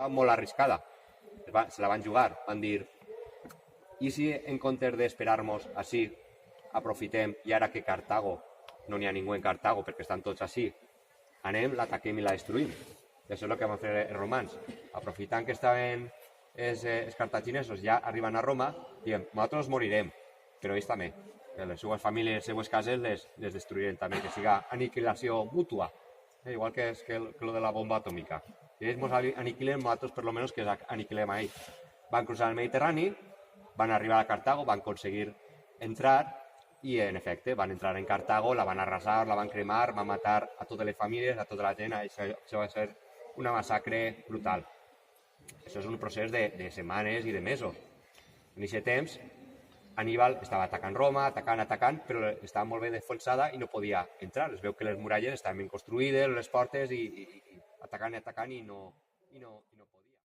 molt arriscada. Se la van jugar, van dir, i si en comptes d'esperar-nos així, aprofitem, i ara que Cartago, no n'hi ha ningú en Cartago perquè estan tots així, anem, l'ataquem i la destruïm. I això és el que van fer els romans. Aprofitant que estaven els cartaginesos ja arribant a Roma, diem, nosaltres morirem, però ells també. Les seues famílies, les seues cases les destruirem també, que siga aniquilació mútua, igual que lo de la bomba atòmica. Si ells ens aniquilen, nosaltres per lo menos que aniquilem a ells. Van cruzar el Mediterrani, van arribar a Cartago, van aconseguir entrar i, en efecte, van entrar en Cartago, la van arrasar, la van cremar, van matar a totes les famílies, a tota la gent. Això va ser una massacre brutal. Això és un procés de setmanes i de mesos. En aquest temps, Aníbal estava atacant Roma, atacant, però estava molt ben defensada i no podia entrar. Es veu que les muralles estaven ben construïdes, les portes, i atacant i no podia.